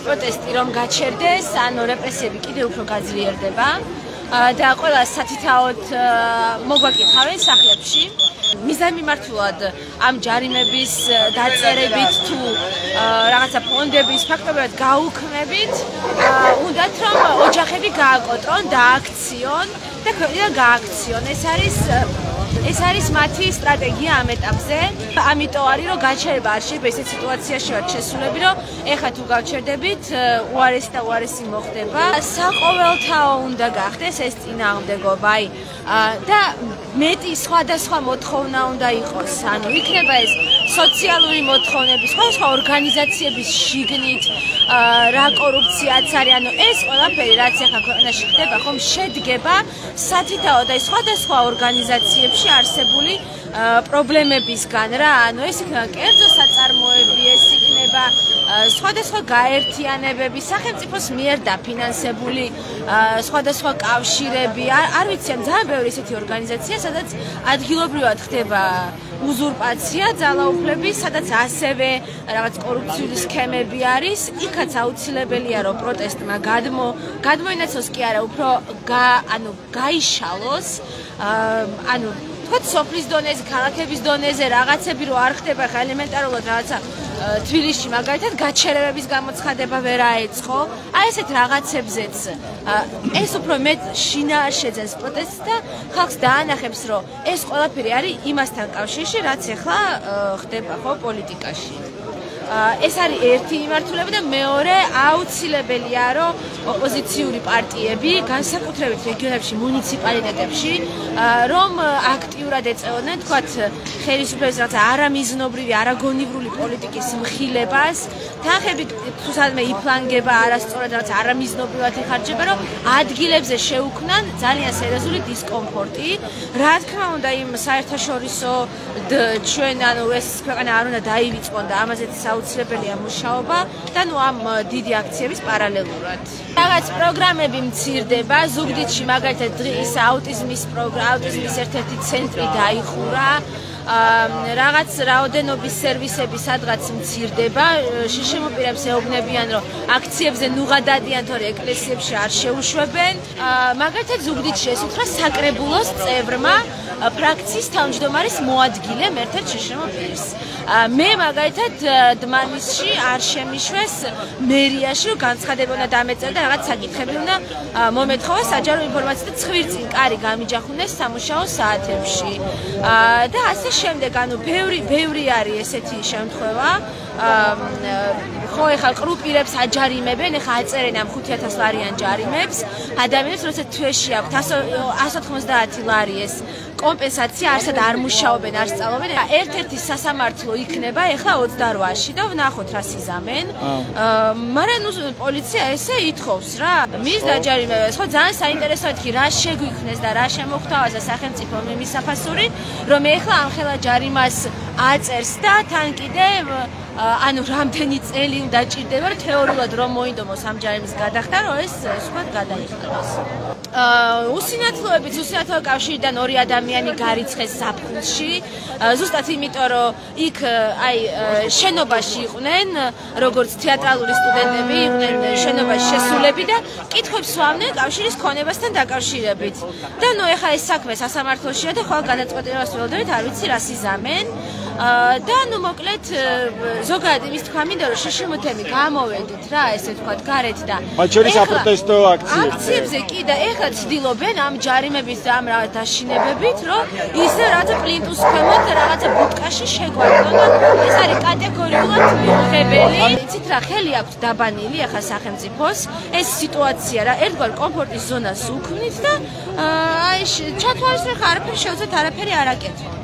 პროტესტი რომ გაჩერდეს, ანუ რეპრესიები კიდევ უფრო გაძლიერდება და ყველა სათითაოდ მოგვაკითხავენ სახლებში. მიზანმიმართულად ამ ჯარიმების დაწერებით თუ რაღაცა ფონდების ფაქტობრივად გაუქმებით, უნდათ რომ ოჯახები გააკოტრონ, დააქციონ და ქვეყნიდან გააქციონ. ეს არის მათი სტრატეგია ამ ეტაპზე. ამიტომ არის რომ გაჩერება არ შეიძლება, ესეთ სიტუაციაში ვართ შესულები, რომ ეხლა თუ გავჩერდებით, უარესი და უარესი მოხდება. საყოველთაო უნდა გახდეს ეს წინააღმდეგობა, და მეტი სხვადასხვა მოთხოვნა უნდა იყოს. ანუ იქნება ეს სოციალური მოთხოვნები, სხვადასხვა ორგანიზაციების შიგნით, რა კორუფციაც არის, ანუ ეს ყველაფერი რაც ახლა ქვეყანაში ხდება, ხომ შედგება სათითაოდ და სხვადასხვა ორგანიზაციებში არსებული პრობლემებისგან რა, ანუ ეს იქნება კერძო საწარმოები, ეს იქნება სხვადასხვა გაერთიანებები, სახელმწიფოს მიერ დაფინანსებული სხვადასხვა კავშირები, არ ვიცი, ძალიან ბევრი ესეთი ორგანიზაცია, სადაც ადგილობრივად ხდება უზურპაცია ძალაუფლების, სადაც ასევე რაღაც კორუფციული სქემები არის, იქაც აუცილებელია რომ პროტესტმა გადმოინაცვლოს კი არა, უფრო გაიშალოს, ანუ თქვათ სოფლის დონეზე, ქალაქების დონეზე რაღაცები რო არ ხდება, ხა ელემენტარულად რაღაცა თბილისში მაგალითად გაჩერებების გამოცხადება ვერ აეწყო, აი ესეთ რაღაცებზეც ეს უფრო მეტ შინაა შეძენს პროტესტს და ხალხს დაანახებს, რომ ეს ყველაფერი არის იმასთან კავშირში, რაც ახლა ხდება ხო პოლიტიკაში. ეს არის ერთი მიმართულება და მეორე აუცილებელია რომ ოპოზიციური პარტიები განსაკუთრებით რეგიონებში, მუნიციპალიტეტებში რომ აქტიურად ეწეოდნენ თქვათ ხელისუფლების რაღაცა არამიზნობრივი, არაგონივრული პოლიტიკის მხილებას, თანხები თუ სადმე იფლანგება არასწორად რაღაც არამიზნობრივად იხარჯება, რომ ადგილებზე შეუქმნან ძალიან სერიოზული დისკომფორტი. რა თქმა უნდა იმ საერთაშორისო ჩვენ ანუ ეს ქვეყანა არ უნდა დაივიწყონ და ამაზეც აუცილებელია მუშაობა და ნუ ამ დიდი აქციების პარალელურად. რაღაც პროგრამები მცირდება, ზუგდიდში მაგალითად დღის აუტიზმის ერთ-ერთი ცენტრი დაიხურა. რაღაც რაოდენობის სერვისები სადღაც მცირდება, შიშემოპირებს ეუბნებიან, რომ აქციებზე ნუღა დადიან, თორე ეკლესიებში არ შეუშვებენ. მაგალითად ზუგდიდში ეს უთხრა საკრებულოს წევრმა ფრაქციის თავმჯდომარის მოადგილემ ერთ-ერთ შიშემოპირს. მე მაგალითად დმანისში არ შემიშვეს მერიაში, რომ განცხადება უნდა დამეწერა და რაღაც საკითხები უნდა მომეთხოვა საჯარო ინფორმაცია და ცხვირწინ კარი გამიჯახუნეს სამუშაო საათებში. და ასე შემდეგ, ანუ ბევრი არის ესეთი შემთხვევა. ხო, ეხლა ყრუპირებს აჯარიმებენ, ეხლა აწერენ ამ 5,000 ლარიან ჯარიმებს, ადამიანებს როცა თვეში აქვთ 190 ლარი ეს კომპენსაცია, არსად არ მუშაობენ, არ სწავლობენ. ერთ-ერთი სასამართლო იქნება ეხლა 28-ში და ვნახოთ რა სიზამენ. მაგრამ ნუ პოლიცია ესე ითხოვს რა. მის დაჯარიმებას, ხო, ძალიან საინტერესოა თქვი რა შეგვიქმნეს და რა შემოხთავაზა და სახელმწიფო მის საფასური, რომ ეხლა ამხელა ჯარიმას აწერს და თან კიდევ ანუ რამდენი წელი უნდა ჭირდება თეორიულად რომ მოინდომოს ამ ჯარიმის გადახდა, რომ ეს სხვა გადაიხადოს. უსინათლოებო კავშირიდან 2 ადამიანი გარიცხეს ზაფხულში, ზუსტად იმიტომ რომ იქ შენობაში იყვნენ, როგორც თეატრალური სტუდენტები იყვნენ შენობაში შესულები და კითხვებს სვამდნენ კავშირის ქონებასთან დაკავშირებით. და ნუ ეხლა ეს საქმე სასამართლოშია და ხვალ გადაწყვეტილებას ველოდებით, არ ვიცი რა სიზამენ. და ნუ მოკლედ ზოგადად იმის თქვა მინდა რომ შშმთ-ები გამოვედით რა ესე თქვათ გარეთ და მათ შორის აპროტესტო აქციებზე კი და ეხლა ცდილობენ ამ ჯარიმების და ამ რაღაც დაშინებებით რომ ისე რაღაცა პლინტუს ქვემოთ რაღაცა ბუტკაში შეგვარდონ და ეს არის კატეგორიულად მიუღებელი. იცით რა ხელი აქვს დაბანილი ახლა სახელმწიფოს ეს სიტუაცია რა ერთგვარ კომფორტის ზონას უქმნით და აი ჩათვალისწინეთ არაფერი შეუძლებთ არაფერი არ აკეთოთ.